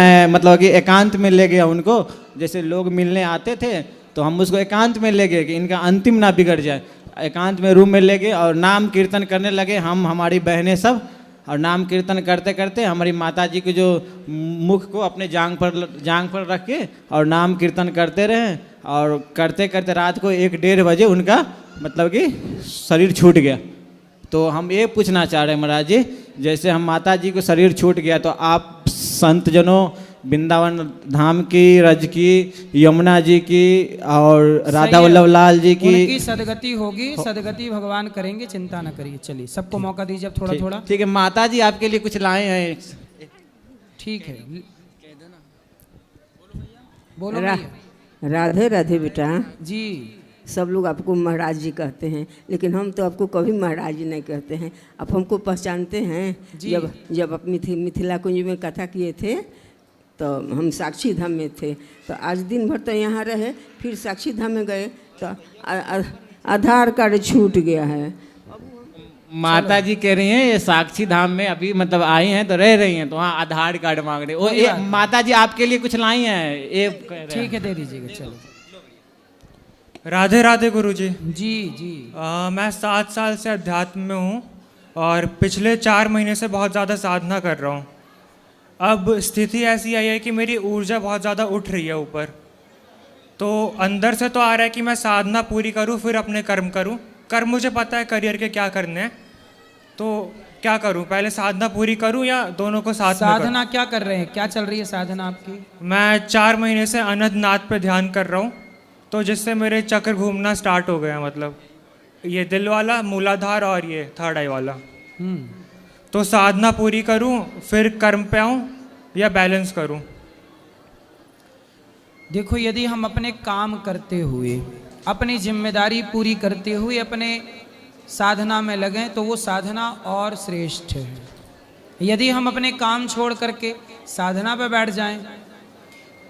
मैं मतलब कि एकांत में ले गया उनको, जैसे लोग मिलने आते थे तो हम उसको एकांत में ले गए कि इनका अंतिम ना बिगड़ जाए। एकांत में रूम में ले गए और नाम कीर्तन करने लगे, हम हमारी बहनें सब। और नाम कीर्तन करते करते हमारी माता जी के जो मुख को अपने जांग पर रख के और नाम कीर्तन करते रहे। और करते करते रात को 1-1:30 बजे उनका मतलब कि शरीर छूट गया। तो हम ये पूछना चाह रहे हैं महाराज जी, जैसे हम माता जी को शरीर छूट गया तो आप संत जनों वृंदावन धाम की, रज की, यमुना जी की और राधा वल्लभ लाल जी की उनकी सदगति होगी, सदगति भगवान करेंगे, चिंता न करिए। चलिए सबको मौका दीजिए अब थोड़ा थोड़ा। ठीक है, माता जी आपके लिए कुछ लाए हैं। ठीक है, बोलो भैया। राधे राधे बेटा। जी सब लोग आपको महाराज जी कहते हैं, लेकिन हम तो आपको कभी महाराज जी नहीं कहते हैं। आप हमको पहचानते हैं? जब आप मिथिला कुंज में कथा किए थे तो हम साक्षी धाम में थे, तो आज दिन भर तो यहाँ रहे, फिर साक्षी धाम में गए तो आधार कार्ड छूट गया है। माता जी कह रही हैं ये साक्षी धाम में अभी मतलब आई हैं तो रह रही हैं, तो वहाँ आधार कार्ड मांग रहे हैं। ये माता जी आपके लिए कुछ लाई हैं, ठीक है दे दीजिएगा। चलो राधे राधे गुरुजी। जी जी। मैं 7 साल से अध्यात्म में हूँ और पिछले 4 महीने से बहुत ज़्यादा साधना कर रहा हूँ। अब स्थिति ऐसी आई है कि मेरी ऊर्जा बहुत ज़्यादा उठ रही है ऊपर। तो अंदर से तो आ रहा है कि मैं साधना पूरी करूँ फिर अपने कर्म करूँ। कर्म मुझे पता है करियर के क्या करने हैं, तो क्या करूँ, पहले साधना पूरी करूँ या दोनों को साथ में करूँ? साधना क्या कर रहे हैं, क्या चल रही है साधना आपकी? मैं 4 महीने से अनंतनाथ पे ध्यान कर रहा हूँ, तो जिससे मेरे चक्र घूमना स्टार्ट हो गया। मतलब ये दिल वाला, मूलाधार और ये थर्ड आई वाला। तो साधना पूरी करूं फिर कर्म पे आऊं या बैलेंस करूं? देखो, यदि हम अपने काम करते हुए, अपनी जिम्मेदारी पूरी करते हुए अपने साधना में लगें तो वो साधना और श्रेष्ठ है। यदि हम अपने काम छोड़ करके साधना पे बैठ जाएं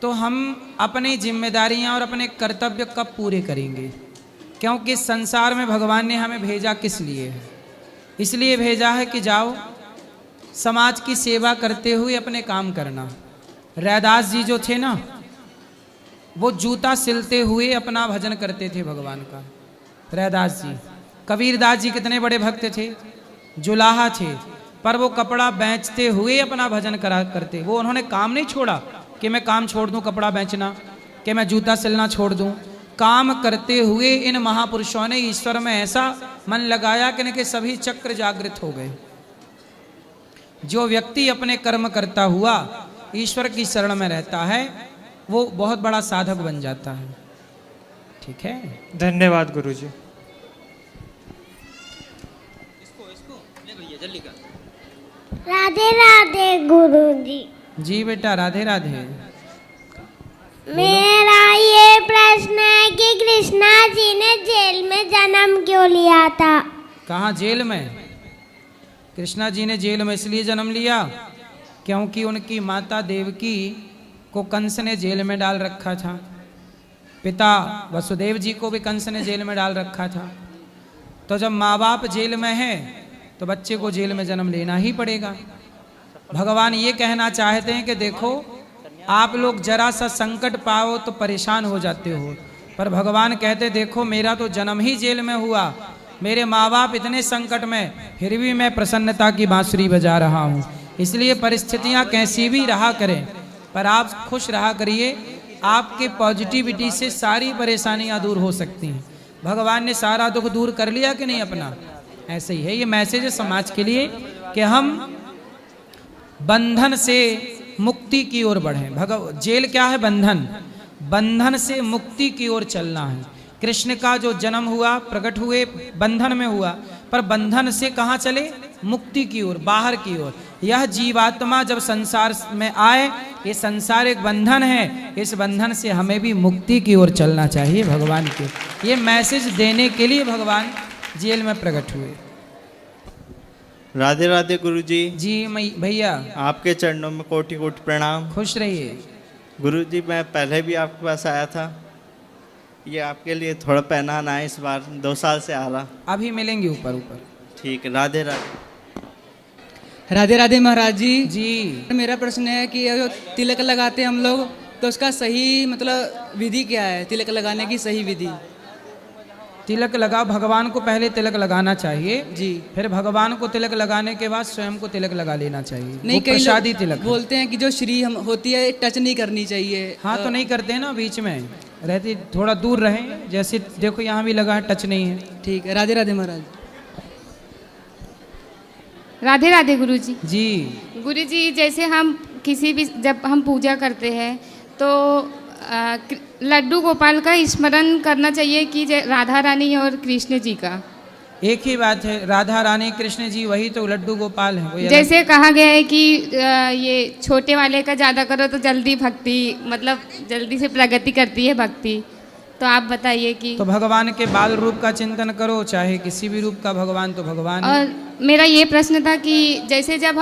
तो हम अपनी जिम्मेदारियां और अपने कर्तव्य कब पूरे करेंगे? क्योंकि संसार में भगवान ने हमें भेजा किस लिए है? इसलिए भेजा है कि जाओ समाज की सेवा करते हुए अपने काम करना। रैदास जी जो थे ना, वो जूता सिलते हुए अपना भजन करते थे भगवान का। रैदास जी, कबीरदास जी कितने बड़े भक्त थे, जुलाहा थे, पर वो कपड़ा बेचते हुए अपना भजन करा करते। वो उन्होंने काम नहीं छोड़ा कि मैं काम छोड़ दूं कपड़ा बेचना, कि मैं जूता सिलना छोड़ दूं। काम करते हुए इन महापुरुषों ने ईश्वर में ऐसा मन लगाया कि इनके सभी चक्र जागृत हो गए। जो व्यक्ति अपने कर्म करता हुआ ईश्वर की शरण में रहता है वो बहुत बड़ा साधक बन जाता है। ठीक है, धन्यवाद गुरुजी। राधे राधे गुरुजी। जी बेटा, राधे राधे। मेरा ये प्रश्न है कि कृष्णा जी ने जेल में जन्म क्यों लिया था? कहाँ जेल में? कृष्णा जी ने जेल में इसलिए जन्म लिया क्योंकि उनकी माता देवकी को कंस ने जेल में डाल रखा था। पिता वसुदेव जी को भी कंस ने जेल में डाल रखा था। तो जब माँ बाप जेल में हैं तो बच्चे को जेल में जन्म लेना ही पड़ेगा। भगवान ये कहना चाहते हैं कि देखो, आप लोग जरा सा संकट पाओ तो परेशान हो जाते हो, पर भगवान कहते देखो मेरा तो जन्म ही जेल में हुआ, मेरे माँ बाप इतने संकट में, फिर भी मैं प्रसन्नता की बांसुरी बजा रहा हूँ। इसलिए परिस्थितियाँ कैसी भी रहा करें पर आप खुश रहा करिए। आपके पॉजिटिविटी से सारी परेशानियाँ दूर हो सकती हैं। भगवान ने सारा दुख दूर कर लिया कि नहीं अपना? ऐसे ही है। ये मैसेज है समाज के लिए कि हम बंधन से मुक्ति की ओर बढ़ें। जेल क्या है? बंधन। बंधन से मुक्ति की ओर चलना है। कृष्ण का जो जन्म हुआ, प्रकट हुए बंधन में हुआ, पर बंधन से कहाँ चले? मुक्ति की ओर, बाहर की ओर। यह जीवात्मा जब संसार में आए, ये संसार एक बंधन है, इस बंधन से हमें भी मुक्ति की ओर चलना चाहिए भगवान के। ये मैसेज देने के लिए भगवान जेल में प्रकट हुए। राधे राधे गुरुजी। जी भैया, आपके चरणों में कोटि कोटि प्रणाम। खुश रहिए गुरुजी। मैं पहले भी आपके पास आया था, ये आपके लिए थोड़ा पहनाना है, इस बार 2 साल से आ रहा। अभी मिलेंगे ऊपर ऊपर। ठीक है, राधे राधे। राधे राधे महाराज जी। जी मेरा प्रश्न है कि जो तिलक लगाते हैं हम लोग, तो उसका सही मतलब विधि क्या है? तिलक लगाने की सही विधि? तिलक लगा, भगवान को पहले तिलक लगाना चाहिए जी। फिर भगवान को तिलक लगाने के बाद स्वयं को तिलक लगा लेना चाहिए। नहीं, वो कई प्रसादी लोग तिलक है। बोलते हैं कि जो श्री हम होती है टच नहीं करनी चाहिए। हाँ तो नहीं करते हैं ना, बीच में रहती, थोड़ा दूर रहें। जैसे देखो यहाँ भी लगा है, टच नहीं है। ठीक है, राधे राधे महाराज। राधे राधे गुरुजी। जी गुरुजी, जैसे हम किसी भी, जब हम पूजा करते हैं तो लड्डू गोपाल का स्मरण करना चाहिए कि राधा रानी और कृष्ण जी का? एक ही बात है, राधा रानी कृष्ण जी वही तो लड्डू गोपाल है। वही जैसे कहा गया है कि ये छोटे वाले का ज़्यादा करो तो जल्दी भक्ति, मतलब जल्दी से प्रगति करती है भक्ति। तो आप बताइए कि तो भगवान के बाल रूप का चिंतन करो, चाहे किसी भी रूप का, भगवान तो भगवान है। और मेरा ये प्रश्न था कि जैसे जब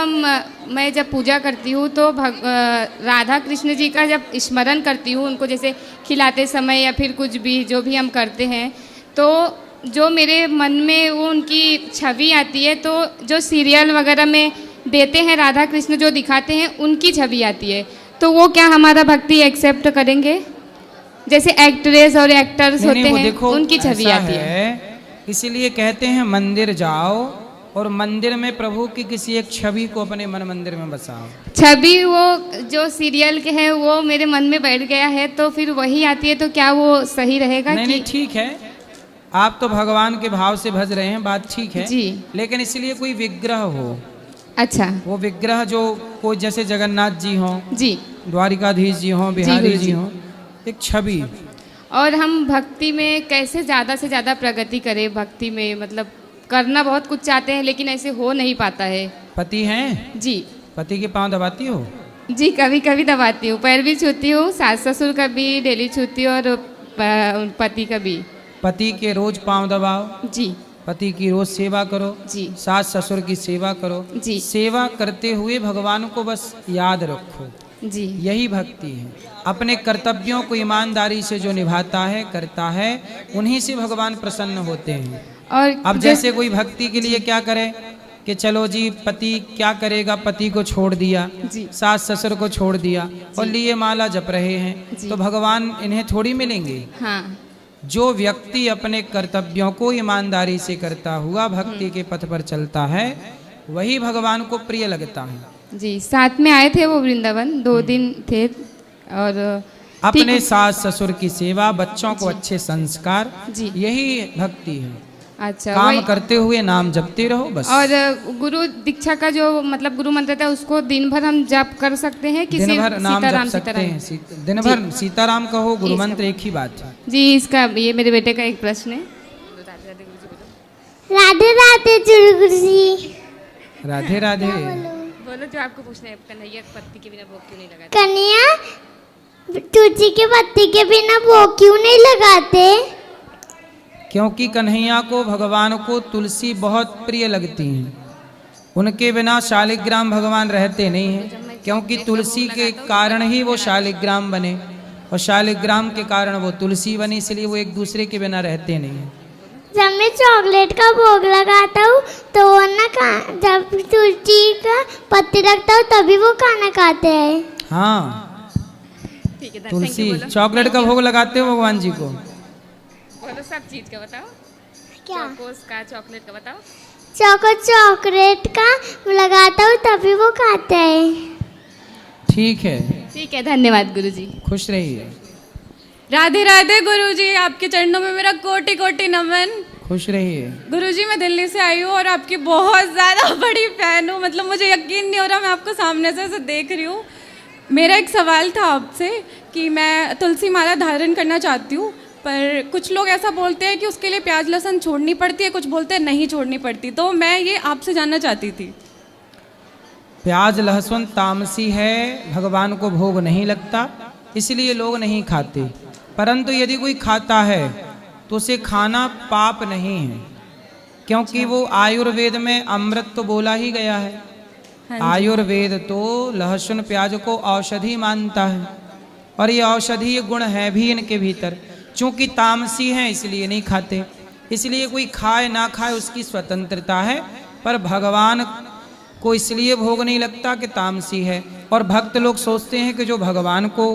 मैं जब पूजा करती हूँ तो राधा कृष्ण जी का जब स्मरण करती हूँ, उनको जैसे खिलाते समय या फिर कुछ भी जो भी हम करते हैं, तो जो मेरे मन में वो उनकी छवि आती है, तो जो सीरियल वगैरह में देते हैं राधा कृष्ण जो दिखाते हैं उनकी छवि आती है, तो वो क्या हमारा भक्ति एक्सेप्ट करेंगे? जैसे एक्ट्रेस और एक्टर्स होते हैं देखो, उनकी छवि ऐसा आती है। इसीलिए कहते हैं मंदिर जाओ और मंदिर में प्रभु की किसी एक छवि को अपने मन मंदिर में बसाओ। छवि वो जो सीरियल के है वो मेरे मन में बैठ गया है, तो फिर वही आती है, तो क्या वो सही रहेगा? नहीं, ठीक है, आप तो भगवान के भाव से भज रहे हैं, बात ठीक है जी। लेकिन इसलिए कोई विग्रह हो। अच्छा। वो विग्रह जो कोई, जैसे जगन्नाथ जी हों जी, द्वारिकाधीश जी हों, बिहारी जी हों, एक छवि। और हम भक्ति में कैसे ज़्यादा से ज़्यादा प्रगति करें? भक्ति में मतलब करना बहुत कुछ चाहते हैं लेकिन ऐसे हो नहीं पाता है। पति हैं? जी। पति के पांव दबाती हो? जी, कभी कभी दबाती हूँ, पैर भी छूती हूँ, सास ससुर का भी डेली छूती हूँ और पति का भी। पति के रोज पांव दबाओ जी। पति की रोज सेवा करो जी। सास ससुर की सेवा करो जी। सेवा करते हुए भगवान को बस याद रखो। जी, यही भक्ति है। अपने कर्तव्यों को ईमानदारी से जो निभाता है, करता है, उन्हीं से भगवान प्रसन्न होते हैं। और अब जैसे कोई भक्ति के लिए क्या करे कि चलो जी पति क्या करेगा, पति को छोड़ दिया, सास ससुर को छोड़ दिया और लिए माला जप रहे हैं, तो भगवान इन्हें थोड़ी मिलेंगे। हाँ। जो व्यक्ति अपने कर्तव्यों को ईमानदारी से करता हुआ भक्ति के पथ पर चलता है, वही भगवान को प्रिय लगता है। जी, साथ में आए थे वो वृंदावन, 2 दिन थे। और अपने सास ससुर की सेवा, बच्चों को अच्छे संस्कार, जी, यही भक्ति है। अच्छा, काम करते हुए नाम जपते रहो बस। और गुरु दीक्षा का जो मतलब गुरु मंत्र था उसको दिन भर हम जप कर सकते हैं? किसी दिन भर नाम जप सकते हैं, दिन भर सीताराम कहो, गुरु मंत्र एक ही बात है। जी, इसका ये मेरे बेटे का एक प्रश्न है। राधे राधे गुरु जी। राधे राधे। बोलो जो आपको पूछना है। कन्हैया पत्ती के बिना भोग क्यों नहीं लगाते? कन्हैया तुलसी के पत्ती के बिना भोग क्यों नहीं लगाते? क्योंकि कन्हैया को, भगवान को तुलसी बहुत प्रिय लगती है। उनके बिना शालिग्राम भगवान रहते नहीं हैं, क्योंकि तुलसी के कारण ही वो शालिग्राम बने और शालिग्राम के कारण वो तुलसी बनी, इसलिए वो एक दूसरे के बिना रहते नहीं हैं। जब मैं चॉकलेट का भोग लगाता हूँ तो वो ना जब तुलसी का पत्ती रखता हूँ तभी वो खाना खाते हैं। हाँ, तुलसी चॉकलेट का भोग लगाते हो भगवान जी को? बोलो सब चीज का बताओ। क्या? चोकोस का, चॉकलेट का बताओ। चॉकलेट का लगाता हूँ तभी वो खाते हैं। ठीक है, ठीक है, धन्यवाद गुरुजी। खुश रहिए। राधे राधे गुरुजी, आपके चरणों में मेरा कोटि कोटि नमन। खुश रहिए। गुरुजी, मैं दिल्ली से आई हूँ और आपकी बहुत ज़्यादा बड़ी फैन हूँ। मतलब मुझे यकीन नहीं हो रहा, मैं आपको सामने से ऐसे देख रही हूँ। मेरा एक सवाल था आपसे कि मैं तुलसी माला धारण करना चाहती हूँ, पर कुछ लोग ऐसा बोलते हैं कि उसके लिए प्याज लहसुन छोड़नी पड़ती है, कुछ बोलते हैं नहीं छोड़नी पड़ती। तो मैं ये आपसे जानना चाहती थी। प्याज लहसुन तामसी है, भगवान को भोग नहीं लगता, इसलिए लोग नहीं खाते। परंतु यदि कोई खाता है तो उसे खाना पाप नहीं है, क्योंकि वो आयुर्वेद में अमृत तो बोला ही गया है। आयुर्वेद तो लहसुन प्याज को औषधि मानता है और ये औषधीय गुण है भी इनके भीतर। चूंकि तामसी हैं इसलिए नहीं खाते, इसलिए कोई खाए ना खाए उसकी स्वतंत्रता है। पर भगवान को इसलिए भोग नहीं लगता कि तामसी है। और भक्त लोग सोचते हैं कि जो भगवान को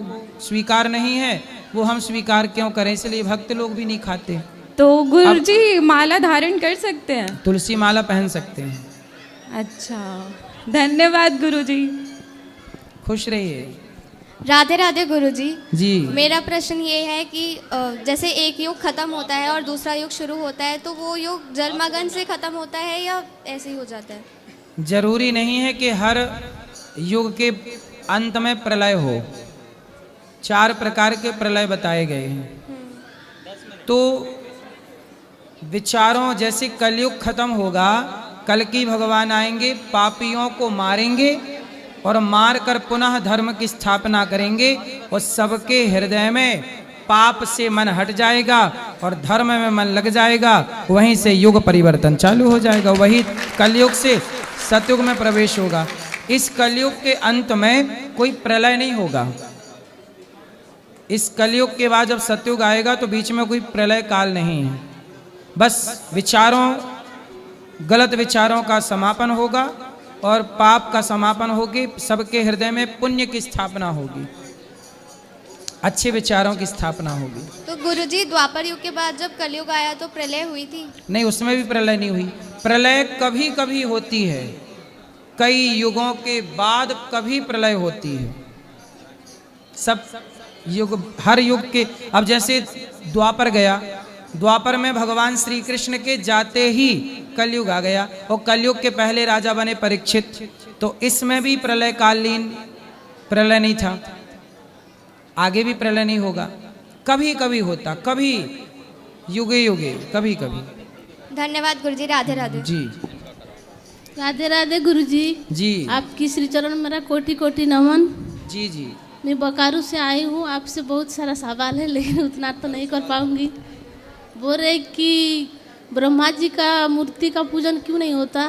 स्वीकार नहीं है वो हम स्वीकार क्यों करें, इसलिए भक्त लोग भी नहीं खाते। तो गुरुजी माला धारण कर सकते हैं? तुलसी माला पहन सकते हैं। अच्छा, धन्यवाद गुरुजी। खुश रहिए। राधे राधे गुरुजी। जी, मेरा प्रश्न ये है कि जैसे एक युग खत्म होता है और दूसरा युग शुरू होता है, तो वो युग जलमग्न से खत्म होता है या ऐसे ही हो जाता है? जरूरी नहीं है कि हर युग के अंत में प्रलय हो। 4 प्रकार के प्रलय बताए गए हैं। तो विचारों जैसे कलयुग खत्म होगा, कल की भगवान आएंगे, पापियों को मारेंगे और मारकर पुनः धर्म की स्थापना करेंगे और सबके हृदय में पाप से मन हट जाएगा और धर्म में मन लग जाएगा। वहीं से युग परिवर्तन चालू हो जाएगा। वही कलयुग से सतयुग में प्रवेश होगा। इस कलयुग के अंत में कोई प्रलय नहीं होगा। इस कलयुग के बाद जब सतयुग आएगा तो बीच में कोई प्रलय काल नहीं है। बस विचारों, गलत विचारों का समापन होगा और पाप का समापन होगी। सबके हृदय में पुण्य की स्थापना होगी, अच्छे विचारों की स्थापना होगी। तो गुरुजी द्वापर युग के बाद जब कलयुग आया तो प्रलय हुई थी? नहीं, उसमें भी प्रलय नहीं हुई। प्रलय कभी कभी होती है, कई युगों के बाद कभी प्रलय होती है। सब युग, हर युग के, अब जैसे द्वापर गया, द्वापर में भगवान श्री कृष्ण के जाते ही कलयुग आ गया और कलयुग के पहले राजा बने परीक्षित। तो इसमें भी प्रलय कालीन प्रलय नहीं था, आगे भी प्रलय नहीं होगा। कभी कभी होता, कभी युगे युगे, कभी कभी। धन्यवाद गुरुजी। राधे राधे। जी, राधे राधे गुरुजी। जी, आपकी श्री चरण मेरा कोटि कोटि नमन। जी, जी। मैं बोकारो से आई हूँ। आपसे बहुत सारा सवाल है लेकिन उतना तो नहीं कर पाऊंगी। बोल रहे कि ब्रह्मा जी का मूर्ति का पूजन क्यों नहीं होता?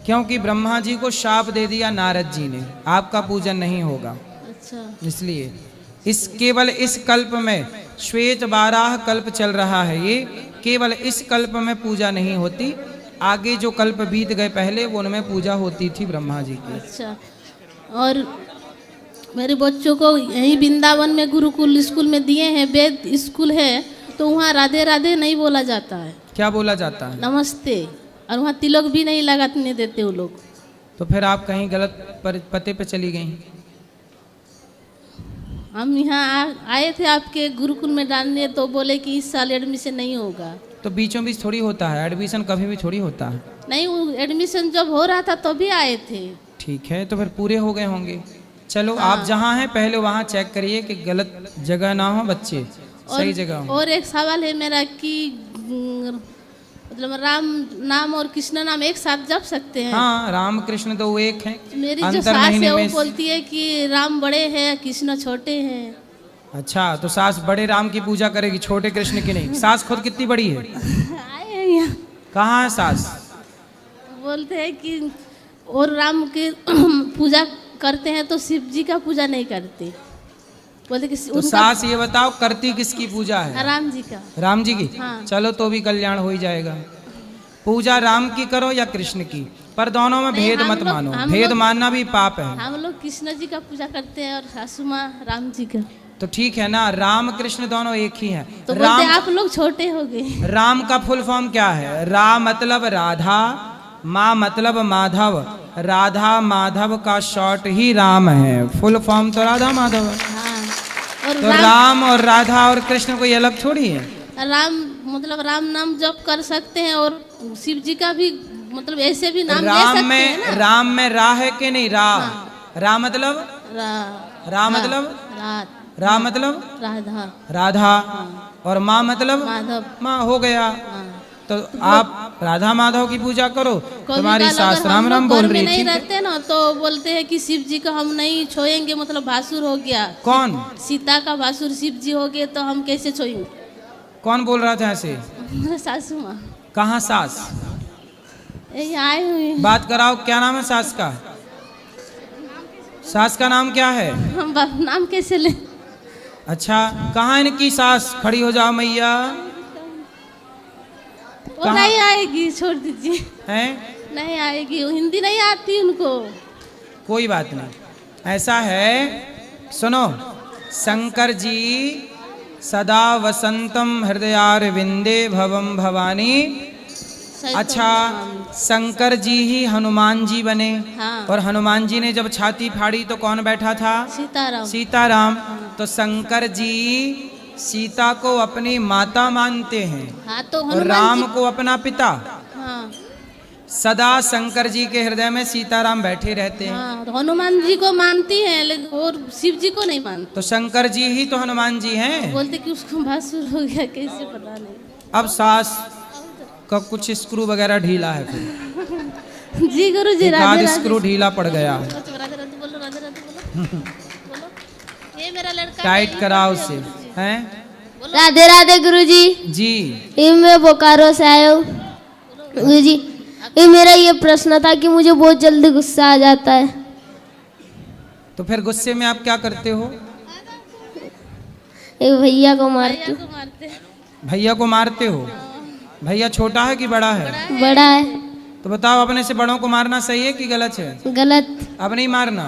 क्योंकि ब्रह्मा जी को शाप दे दिया नारद जी ने, आपका पूजन नहीं होगा। अच्छा, इसलिए इस केवल इस कल्प में, श्वेत 12 कल्प चल रहा है, ये केवल इस कल्प में पूजा नहीं होती। आगे जो कल्प बीत गए पहले वो उनमें पूजा होती थी ब्रह्मा जी की। अच्छा, और मेरे बच्चों को यही वृंदावन में गुरुकुल स्कूल में दिए हैं, वेद स्कूल है, तो वहाँ राधे राधे नहीं बोला जाता है। क्या बोला जाता है? नमस्ते। और वहाँ तिलक भी नहीं लगाने देते वो लोग। तो फिर आप कहीं गलत पते पे चली गई। हम यहाँ आए थे आपके गुरुकुल में डालने, तो बोले कि इस साल एडमिशन नहीं होगा। तो बीचों बीच थोड़ी होता है एडमिशन, कभी भी थोड़ी होता है। नहीं, वो एडमिशन जब हो रहा था तभी भी आए थे। ठीक है, तो फिर पूरे हो गए होंगे। चलो, आप जहाँ हैं पहले वहाँ चेक करिए कि गलत जगह ना हो, बच्चे सही जगह हो। और एक सवाल है मेरा कि मतलब राम नाम और कृष्ण नाम एक साथ जप सकते हैं? हाँ, राम कृष्ण तो वो एक हैं। मेरी जो सास है वो बोलती है कि राम बड़े हैं, कृष्ण छोटे हैं। अच्छा, तो सास बड़े राम की पूजा करेगी, छोटे कृष्ण की नहीं। सास खुद कितनी बड़ी है? आए हैं यहाँ। कहाँ है सास? बोलते हैं कि और राम की पूजा करते हैं तो शिव जी का पूजा नहीं करते। बोलते कि तो सास ये बताओ करती किसकी पूजा है? राम जी का। राम जी की? हाँ। चलो, तो भी कल्याण हो ही जाएगा। पूजा राम की करो या कृष्ण की, पर दोनों में भेद मत मानो। भेद मानना भी पाप है। हम लोग कृष्ण जी का पूजा करते हैं और सासू माँ राम जी का। तो ठीक है ना, राम कृष्ण दोनों एक ही हैं। तो बोलते आप लोग छोटे हो गए। राम का फुल फॉर्म क्या है? रा मतलब राधा, माँ मतलब माधव, राधा माधव का शॉर्ट ही राम है। फुल फॉर्म तो राधा माधव है। हाँ, और तो राम और राधा और कृष्ण कोई अलग थोड़ी है। राम मतलब राम नाम जप कर सकते हैं और शिव जी का भी मतलब ऐसे भी नाम ले सकते हैं ना? राम में रा है कि नहीं? रा। हाँ। रा मतलब रा मतलब रा मतलब राधा, राधा। और माँ मतलब माधव। माँ हो गया। तो आप राधा माधव की पूजा करो। तुम्हारी सास राम राम बोल रही नहीं रहते ना तो बोलते हैं कि शिव जी को हम नहीं छोएंगे, मतलब भासुर हो गया। कौन? सीता का भासुर शिव जी हो गए तो हम कैसे छोएंगे? कौन बोल रहा था ऐसे? सासू माँ। कहाँ सास? यही आए हुए। बात कराओ, क्या नाम है सास का? सास का नाम क्या है? हम नाम कैसे ले? अच्छा, कहाँ इनकी सास? खड़ी हो जाओ मैया। वो नहीं आएगी, छोड़ दीजिए। हैं? नहीं आएगी, हिंदी नहीं आती उनको। कोई बात नहीं, ऐसा है, सुनो। शंकर जी सदा वसंतम हृदयारविंदे भवम भवानी। अच्छा, शंकर जी ही हनुमान जी बने। हाँ। और हनुमान जी ने जब छाती फाड़ी तो कौन बैठा था? सीताराम। सीताराम। तो शंकर जी सीता को अपनी माता मानते हैं। हाँ, तो और हनुमान राम जी को अपना पिता। हाँ, सदा शंकर जी के हृदय में सीताराम बैठे रहते हैं। हाँ, तो हनुमान जी को मानती है लेकिन और शिव जी को नहीं मानती। तो शंकर जी ही तो हनुमान जी हैं। बोलते कि उसको भासुर हो गया, कैसे पता नहीं। अब सास का कुछ स्क्रू वगैरह ढीला है, फिर जी गुरु जी, एक राधे आध राधे। स्क्रू ढीला पड़ गया है, राधे राधे बोलो, राधे राधे बोलो। बोलो, ये मेरा लड़का टाइट कराओ उसे, हैं? राधे राधे गुरुजी। जी, ये मैं बोकारो से आया हूँ गुरुजी। ये मेरा ये प्रश्न था कि मुझे बहुत जल्दी गुस्सा आ जाता है। तो फिर गुस्से में आप क्या करते हो? एक भैया को मारती हूँ। भैया को मारते हो? भैया छोटा है कि बड़ा है? बड़ा है। तो बताओ, अपने से बड़ों को मारना सही है कि गलत है? गलत। अब नहीं मारना,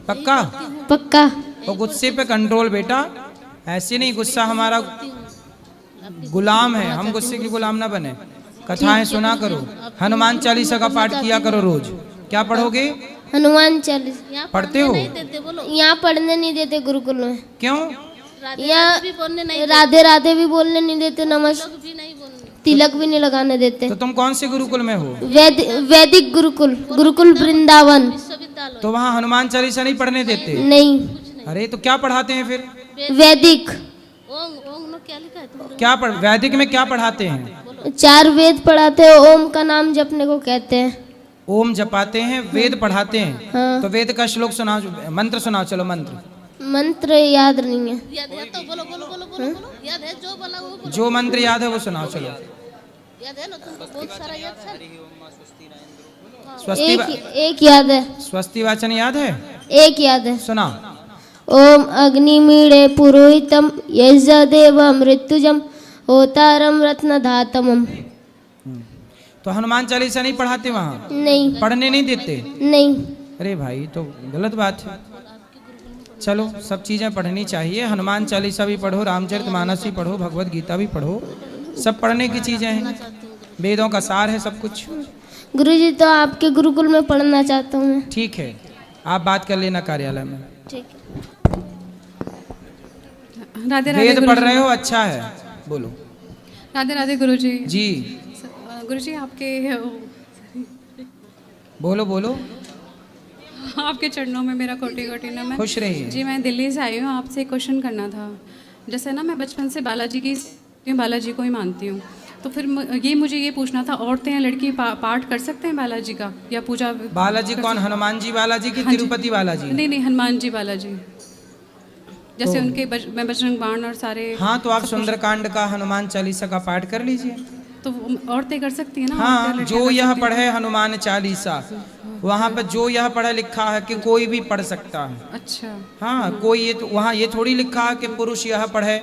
पक्का? पक्का। तो गुस्से पे कंट्रोल बेटा, ऐसे नहीं। गुस्सा हमारा गुलाम है, हम गुस्से के गुलाम ना बने। कथाएं सुना करो, हनुमान चालीसा का पाठ किया करो रोज। क्या पढ़ोगे? हनुमान चालीसा पढ़ते हो? यहाँ पढ़ने नहीं देते गुरुकुल में। क्यों? यहाँ राधे राधे भी बोलने नहीं देते, नमस्ते तिलक भी नहीं लगाने देते। तो तुम कौन से गुरुकुल में हो? वैदिक गुरुकुल, गुरुकुल वृंदावन। तो वहाँ हनुमान चालीसा नहीं पढ़ने देते? नहीं। अरे तो क्या पढ़ाते हैं फिर? वैदिक। क्या वैदिक में क्या पढ़ाते हैं? 4 वेद पढ़ाते हैं, ओम का नाम जपने को कहते हैं। ओम जपाते हैं, वेद पढ़ाते हैं। हाँ। तो वेद का श्लोक सुनाओ, मंत्र सुनाओ। चलो मंत्र। मंत्र याद नहीं है। जो मंत्र याद है वो सुनाओ। चलो। स्वस्ति एक याद है। स्वस्ति वाचन याद है? एक याद है। सुना। ओम अग्निमीड़े पुरोहितम यज्ञदेव मृत्युजम होतारम रत्नधातमम। तो हनुमान चालीसा नहीं पढ़ाते वहाँ? नहीं। पढ़ने नहीं देते? नहीं। अरे भाई, तो गलत बात है। चलो, सब चीज़ें पढ़नी चाहिए। हनुमान चालीसा भी पढ़ो, रामचरितमानस भी पढ़ो, भगवत गीता भी पढ़ो। सब पढ़ने की चीज़ें हैं, वेदों का सार है सब कुछ। गुरुजी, तो आपके गुरुकुल में पढ़ना चाहता हूँ मैं। ठीक है, आप बात कर लेना कार्यालय में। ठीक है। राधे राधे वेद पढ़ गुरुजी। रहे हो, अच्छा है, बोलो। राधे राधे गुरुजी। जी गुरुजी, आपके बोलो बोलो। आपके चरणों में मेरा कोटि कोटि नमन। खुश रहिए। जी, मैं दिल्ली से आई हूँ, आपसे एक क्वेश्चन करना था। जैसे ना, मैं बचपन से बालाजी को ही मानती हूँ, तो फिर मुझे ये पूछना था, औरतें या लड़की पाठ कर सकते हैं बालाजी का या पूजा? बालाजी कौन? हनुमान जी बालाजी की तिरुपति बालाजी? नहीं नहीं, हनुमान जी बालाजी। जैसे उनके मैं बजरंग बाण और सारे। हाँ, तो आप सुंदरकांड का, हनुमान चालीसा का पाठ कर लीजिए। तो औरतें कर सकती है ना? हाँ, जो यह पढ़े हनुमान चालीसा, वहाँ पर जो यह पढ़े लिखा है कि कोई भी पढ़ सकता है। अच्छा। हाँ, कोई ये तो वहाँ ये थोड़ी लिखा है कि पुरुष यह पढ़े,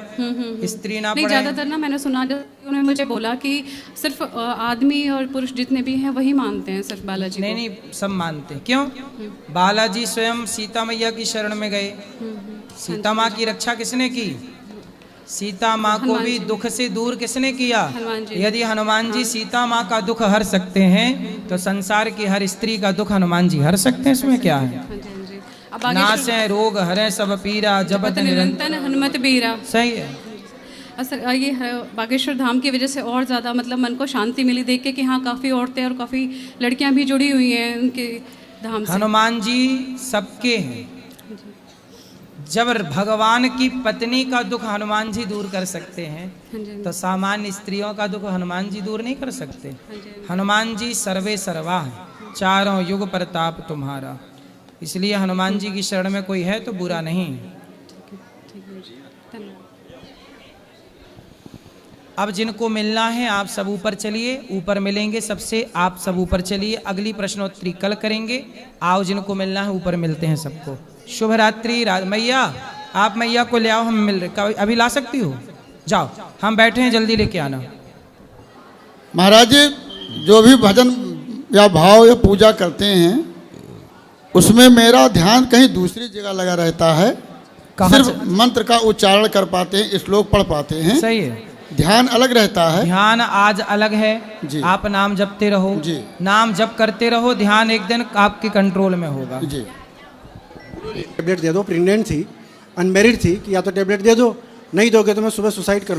स्त्री ना नहीं, पढ़े। ज़्यादातर ना मैंने सुना, उन्होंने मुझे बोला कि सिर्फ आदमी और पुरुष जितने भी हैं वही मानते हैं सिर्फ बालाजी। नहीं नहीं, सब मानते हैं। क्यों? बालाजी स्वयं सीता मैया की शरण में गए। सीता माँ की रक्षा किसने की? सीता माँ को भी दुख से दूर किसने किया? यदि हनुमान जी सीता माँ का दुख हर सकते हैं, तो संसार की हर स्त्री का दुख हनुमान जी हर सकते हैं। इसमें क्या है? नासे रोग हरे सब पीरा, जपत निरंतर हनुमत बीरा। सही है। असर ये बागेश्वर धाम की वजह से और ज़्यादा मतलब मन को शांति मिली देख के कि हाँ, काफ़ी औरतें और काफ़ी लड़कियां भी जुड़ी हुई हैं उनके धाम से। हनुमान जी सबके हैं। जब भगवान की पत्नी का दुख हनुमान जी दूर कर सकते हैं, तो सामान्य स्त्रियों का दुख हनुमान जी दूर नहीं कर सकते। हनुमान जी सर्वे सर्वा है, चारों युग प्रताप तुम्हारा। इसलिए हनुमान जी की शरण में कोई है तो बुरा नहीं। अब जिनको मिलना है आप सब ऊपर चलिए, ऊपर मिलेंगे सबसे। आप सब ऊपर चलिए, अगली प्रश्नोत्तरी कल करेंगे। आओ, जिनको मिलना है ऊपर मिलते हैं सबको। शुभ रात्रि। मैया, आप मैया को ले आओ, हम मिल रहे। अभी ला सकती हो? जाओ, हम बैठे हैं, जल्दी लेके आना। महाराज जी, जो भी भजन या भाव या पूजा करते हैं उसमें मेरा ध्यान कहीं दूसरी जगह लगा रहता है। सिर्फ मंत्र का उच्चारण कर पाते हैं, श्लोक पढ़ पाते हैं। सही है, ध्यान अलग रहता है। ध्यान आज अलग है जी। आप नाम जपते रहो जी। नाम जप करते रहो, ध्यान एक दिन आपके कंट्रोल में होगा जी। टेबलेट दे दो, प्रेग्नेंट थी, अनमेरिड थी, कि या तो टेबलेट दे दो, नहीं दोगे तो मैं सुबह सुसाइड कर लूँ।